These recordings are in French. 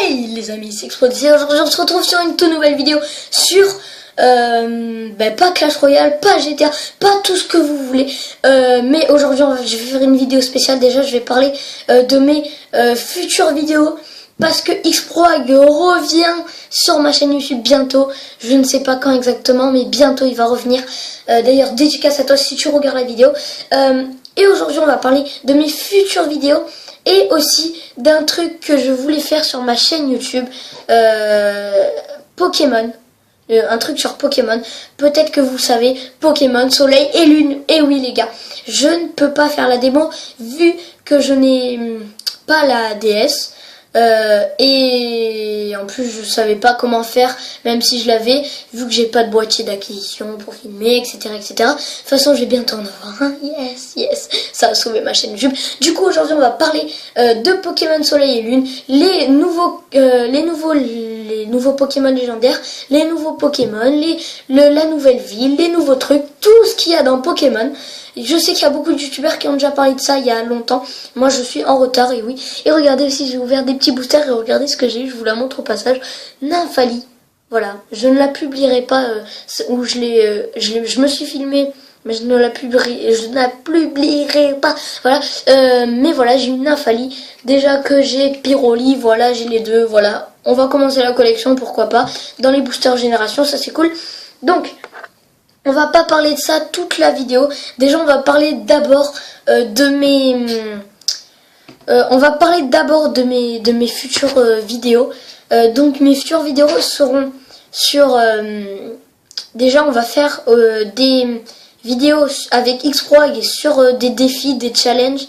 Hey les amis, c'est Explodé. Aujourd'hui on se retrouve sur une toute nouvelle vidéo sur pas Clash Royale, pas GTA, pas tout ce que vous voulez. Mais aujourd'hui je vais faire une vidéo spéciale. Déjà je vais parler de mes futures vidéos. Parce que Xproag revient sur ma chaîne YouTube bientôt. Je ne sais pas quand exactement, mais bientôt il va revenir. D'ailleurs, dédicace à toi si tu regardes la vidéo. Et aujourd'hui, on va parler de mes futures vidéos. Et aussi d'un truc que je voulais faire sur ma chaîne YouTube. Pokémon. Un truc sur Pokémon. Peut-être que vous savez, Pokémon, Soleil et Lune. Et oui les gars, je ne peux pas faire la démo vu que je n'ai pas la DS. Et en plus je savais pas comment faire, même si je l'avais, vu que j'ai pas de boîtier d'acquisition pour filmer, etc. etc. De toute façon je vais bientôt en avoir un. Yes, ça a sauvé ma chaîne YouTube. Du coup aujourd'hui on va parler de Pokémon Soleil et Lune, les nouveaux Pokémon légendaires, les nouveaux Pokémon, la nouvelle ville, les nouveaux trucs, tout ce qu'il y a dans Pokémon. Je sais qu'il y a beaucoup de youtubeurs qui ont déjà parlé de ça il y a longtemps. Moi je suis en retard et oui. Et regardez aussi, j'ai ouvert des petits boosters et regardez ce que j'ai eu, je vous la montre au passage. Nymphali. Voilà, je ne la publierai pas où je me suis filmé, mais je ne la publierai pas. Voilà, mais voilà, j'ai une Nymphali. Déjà que j'ai Pyroli, voilà, j'ai les deux, voilà. On va commencer la collection, pourquoi pas, dans les boosters génération, ça c'est cool. Donc, on va pas parler de ça toute la vidéo. Déjà, on va parler d'abord de mes futures vidéos. Donc, mes futures vidéos seront sur... déjà, on va faire des vidéos avec Xproag et sur des défis, des challenges.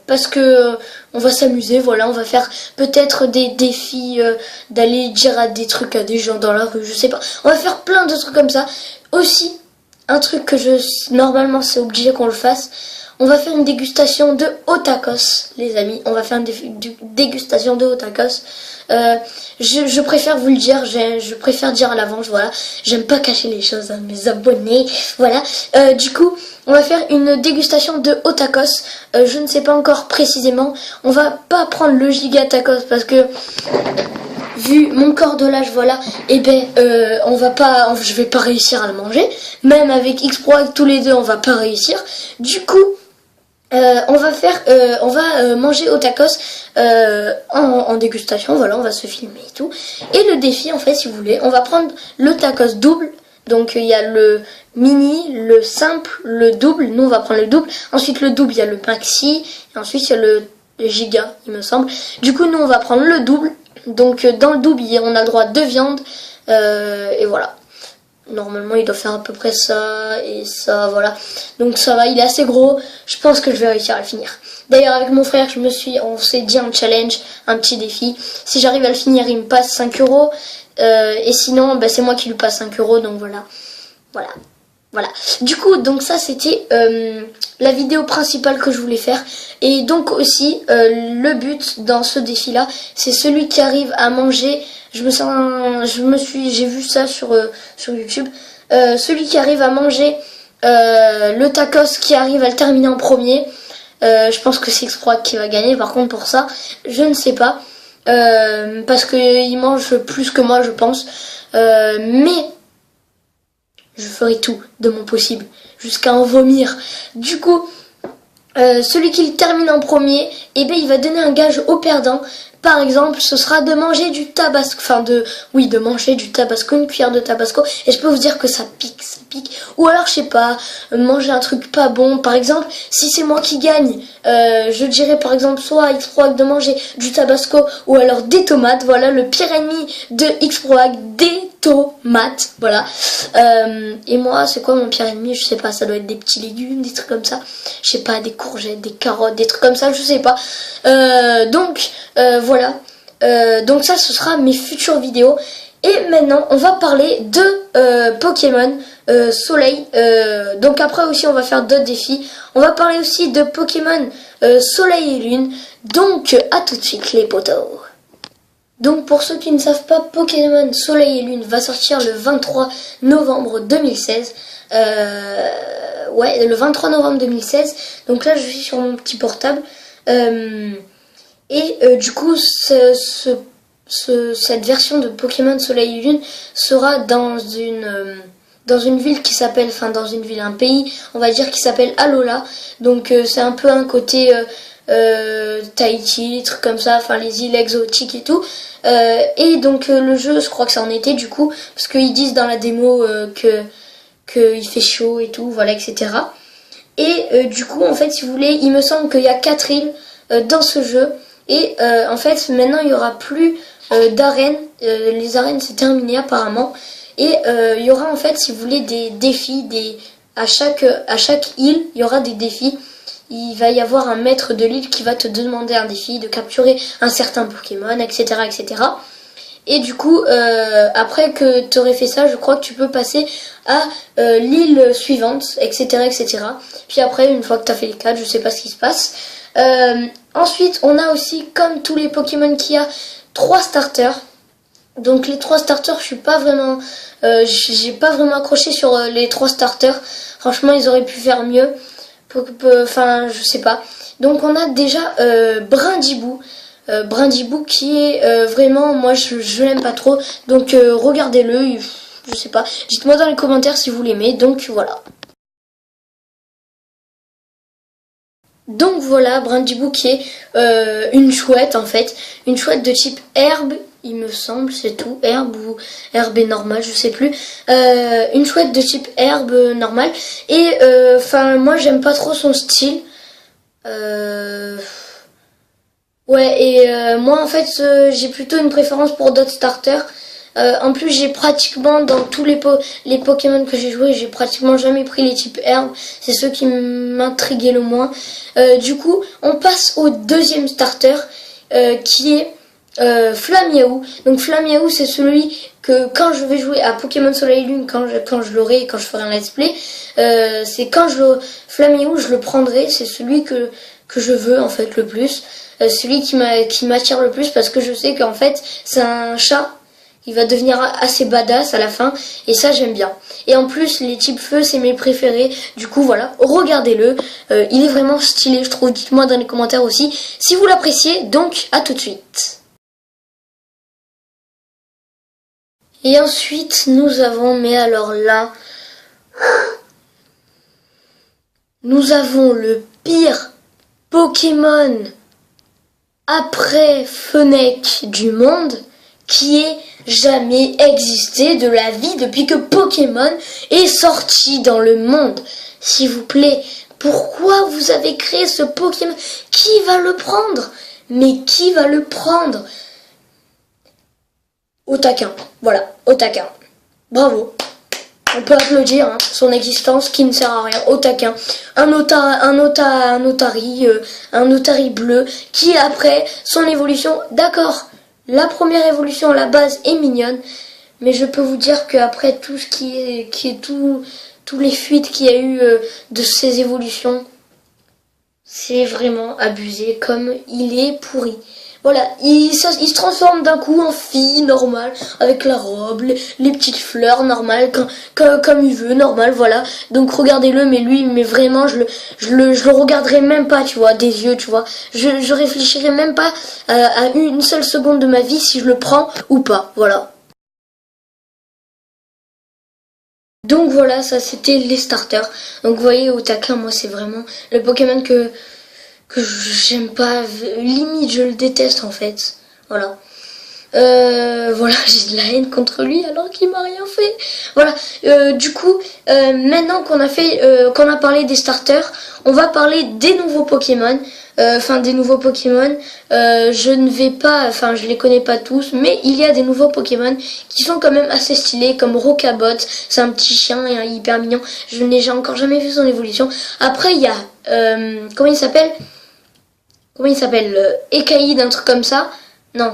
Parce que on va s'amuser, voilà, on va faire peut-être des défis, d'aller dire des trucs à des gens dans la rue, je sais pas. On va faire plein de trucs comme ça. Aussi, un truc que normalement c'est obligé qu'on le fasse, on va faire une dégustation de Otakos, les amis. On va faire une dégustation de Otakos. Je préfère vous le dire, je préfère dire à l'avance, voilà. J'aime pas cacher les choses à mes abonnés, voilà. Du coup, on va faire une dégustation de Otakos. Je ne sais pas encore précisément. On va pas prendre le giga tacos parce que vu mon corps de l'âge, voilà, et je vais pas réussir à le manger. Même avec Xproag tous les deux, on va pas réussir. Du coup, on va manger au tacos en dégustation, voilà, on va se filmer et tout. Et le défi, en fait, si vous voulez, on va prendre le tacos double. Donc il y a le mini, le simple, le double. Nous on va prendre le double. Ensuite le double, il y a le maxi. Et ensuite il y a le giga, il me semble. Du coup nous on va prendre le double. Donc dans le double on a le droit à 2 viandes. Et voilà. Normalement il doit faire à peu près ça et ça, voilà. Donc ça va, il est assez gros. Je pense que je vais réussir à le finir. D'ailleurs avec mon frère on s'est dit un challenge, un petit défi. Si j'arrive à le finir il me passe 5 €. Et sinon c'est moi qui lui passe 5 €. Donc voilà. Du coup donc ça c'était la vidéo principale que je voulais faire. Et donc aussi le but dans ce défi là, c'est celui qui arrive à manger. J'ai vu ça sur YouTube. Celui qui arrive à manger le tacos, qui arrive à le terminer en premier. Je pense que c'est Xproag qui va gagner. Par contre pour ça je ne sais pas. Parce qu'il mange plus que moi je pense. Mais je ferai tout de mon possible jusqu'à en vomir. Du coup, celui qui le termine en premier, il va donner un gage au perdant. Par exemple, ce sera de manger du tabasco, de manger du tabasco, une cuillère de tabasco. Et je peux vous dire que ça pique. Ou alors, je sais pas, manger un truc pas bon. Par exemple, si c'est moi qui gagne, je dirais par exemple soit à Xproag de manger du tabasco ou alors des tomates. Voilà, le pire ennemi de Xproag, des tomates. Voilà. Et moi, c'est quoi mon pire ennemi? Je sais pas, ça doit être des petits légumes, des trucs comme ça. Je sais pas, des courgettes, des carottes, des trucs comme ça, je sais pas. Voilà. Donc ça, ce sera mes futures vidéos. Et maintenant, on va parler de Pokémon Soleil. Donc après aussi, on va faire d'autres défis. On va parler aussi de Pokémon Soleil et Lune. Donc, à tout de suite les potos. Donc pour ceux qui ne savent pas, Pokémon Soleil et Lune va sortir le 23 novembre 2016. Le 23 novembre 2016. Donc là, je suis sur mon petit portable. Et du coup, cette version de Pokémon Soleil et Lune sera dans une ville qui s'appelle, enfin dans une ville, un pays, on va dire, qui s'appelle Alola. Donc c'est un peu un côté Tahiti, trucs comme ça, enfin les îles exotiques et tout. Et donc le jeu, je crois que c'est en été du coup, parce qu'ils disent dans la démo que il fait chaud et tout, voilà, etc. Et du coup, en fait, si vous voulez, il me semble qu'il y a 4 îles dans ce jeu. Et en fait, maintenant, il y aura plus d'arènes. Les arènes, c'est terminé apparemment. Et il y aura en fait, si vous voulez, des défis. À chaque île, il y aura des défis. Il va y avoir un maître de l'île qui va te demander un défi de capturer un certain Pokémon, etc., etc. Et du coup, après que tu aurais fait ça, je crois que tu peux passer à l'île suivante, etc., etc. Puis après, une fois que tu as fait les 4, je sais pas ce qui se passe. Ensuite, on a aussi, comme tous les Pokémon qu'il y a, 3 starters. Donc les 3 starters, je suis pas vraiment, j'ai pas vraiment accroché sur les 3 starters. Franchement, ils auraient pu faire mieux. Enfin, je sais pas. Donc on a déjà Brindibou. Brindibou qui est vraiment, moi je l'aime pas trop. Donc regardez-le, je sais pas. Dites-moi dans les commentaires si vous l'aimez. Donc voilà. Donc voilà, Brindibou qui est une chouette en fait. Une chouette de type herbe, il me semble, c'est tout. Herbe ou herbe normale, je sais plus. Une chouette de type herbe normale. Et enfin, moi j'aime pas trop son style. Ouais, et moi en fait j'ai plutôt une préférence pour d'autres starters. En plus j'ai pratiquement dans tous les Pokémon que j'ai joué, j'ai pratiquement jamais pris les types herbe. C'est ceux qui m'intriguaient le moins. Du coup on passe au deuxième starter qui est Flamiaou. Donc Flamiaou c'est celui que quand je vais jouer à Pokémon Soleil et Lune, quand je l'aurai, quand je ferai un let's play, c'est quand Flamiaou je le prendrai, c'est celui que je veux en fait le plus. Celui qui m'attire le plus parce que je sais qu'en fait c'est un chat. Il va devenir assez badass à la fin et ça j'aime bien. Et en plus les types feu c'est mes préférés. Du coup voilà, regardez-le. Il est vraiment stylé je trouve. Dites-moi dans les commentaires aussi si vous l'appréciez. Donc à tout de suite. Et ensuite nous avons, mais alors là, nous avons le pire Pokémon après Fennec du monde qui ait jamais existé de la vie depuis que Pokémon est sorti dans le monde. S'il vous plaît, pourquoi vous avez créé ce Pokémon? Qui va le prendre? Mais qui va le prendre? Otaquin, voilà, Otaquin. Bravo. On peut applaudir hein, son existence qui ne sert à rien. Otaquin, un Otari bleu qui après son évolution, d'accord, la première évolution à la base est mignonne, mais je peux vous dire qu'après tout ce tous les fuites qu'il y a eu de ces évolutions, c'est vraiment abusé comme il est pourri. Voilà, il se transforme d'un coup en fille normale, avec la robe, les petites fleurs normales, comme il veut, normal, voilà. Donc regardez-le, mais lui, mais vraiment, je le regarderai même pas, tu vois, des yeux, tu vois. Je réfléchirai même pas à une seule seconde de ma vie si je le prends ou pas, voilà. Donc voilà, ça c'était les starters. Donc vous voyez, Otaquin, moi c'est vraiment le Pokémon que j'aime pas, limite je le déteste en fait, voilà. Voilà, j'ai de la haine contre lui alors qu'il m'a rien fait. Voilà, du coup, maintenant qu'on a parlé des starters, on va parler des nouveaux Pokémon. Des nouveaux Pokémon. Je ne vais pas, je les connais pas tous, mais il y a des nouveaux Pokémon qui sont quand même assez stylés, comme Rocabot. C'est un petit chien et hyper mignon. Je n'ai encore jamais vu son évolution. Après, il y a, comment il s'appelle? Ekaïd, un truc comme ça. Non,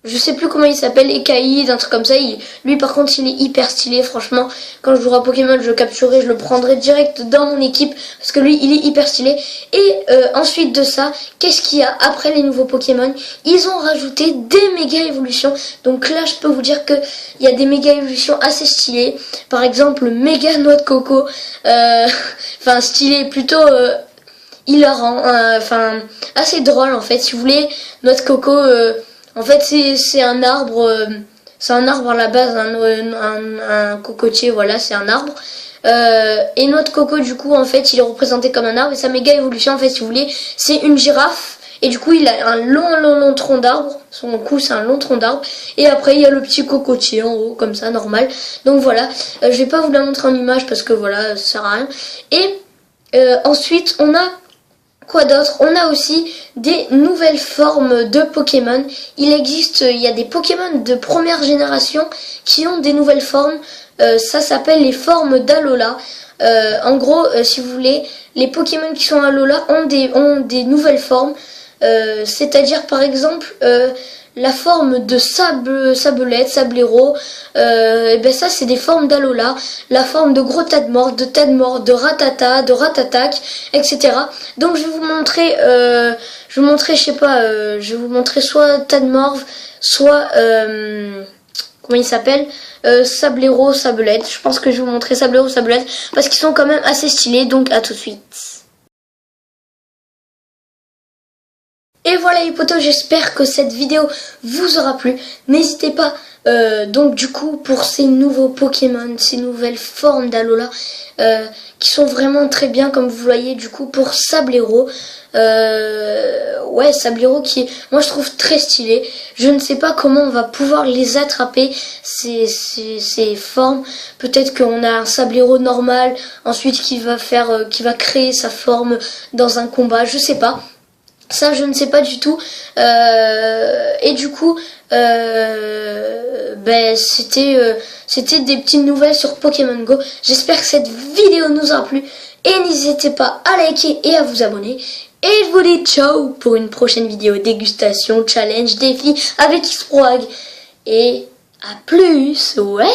je sais plus comment il s'appelle, Ekaïd, un truc comme ça. Lui par contre il est hyper stylé, franchement. Quand je jouerai à Pokémon, je le capturerai, je le prendrai direct dans mon équipe. Parce que lui il est hyper stylé. Et ensuite de ça, qu'est-ce qu'il y a après les nouveaux Pokémon? Ils ont rajouté des méga évolutions. Donc là je peux vous dire qu'il y a des méga évolutions assez stylées. Par exemple le méga noix de coco. Stylé plutôt... il la rend enfin assez drôle en fait. Si vous voulez, noix de coco, en fait c'est un arbre, c'est un arbre à la base, un cocotier, voilà, c'est un arbre. Et noix de coco, du coup, en fait, il est représenté comme un arbre et sa méga évolution, en fait, si vous voulez, c'est une girafe. Et du coup, il a un long tronc d'arbre. Son cou, c'est un long tronc d'arbre. Et après, il y a le petit cocotier en haut, comme ça, normal. Donc voilà, je vais pas vous la montrer en image parce que voilà, ça sert à rien. Et ensuite, on a quoi d'autre? On a aussi des nouvelles formes de Pokémon. Il y a des Pokémon de première génération qui ont des nouvelles formes. Ça s'appelle les formes d'Alola. En gros, si vous voulez, les Pokémon qui sont Alola ont des nouvelles formes. C'est-à-dire par exemple la forme de sablette, sablero, et ben ça c'est des formes d'Alola, la forme de gros Tadmor, de Ratata, de Ratatac, etc. Donc je vais vous montrer, je sais pas, je vais vous montrer soit Tadmorph, soit comment il s'appelle, Sablero, Sablette. Je pense que je vais vous montrer Sablero, Sablette parce qu'ils sont quand même assez stylés. Donc à tout de suite. Et voilà les potos, j'espère que cette vidéo vous aura plu. N'hésitez pas, donc du coup, pour ces nouveaux Pokémon, ces nouvelles formes d'Alola, qui sont vraiment très bien, comme vous voyez, du coup, pour Sablero. Ouais, Sablero qui est, moi je trouve très stylé. Je ne sais pas comment on va pouvoir les attraper, ces formes. Peut-être qu'on a un Sablero normal, ensuite qui va créer sa forme dans un combat, je sais pas. Ça, je ne sais pas du tout. Et du coup, ben, c'était des petites nouvelles sur Pokémon Go. J'espère que cette vidéo nous aura plu. Et n'hésitez pas à liker et à vous abonner. Et je vous dis ciao pour une prochaine vidéo dégustation, challenge, défi avec Xproag. Et à plus, ouais.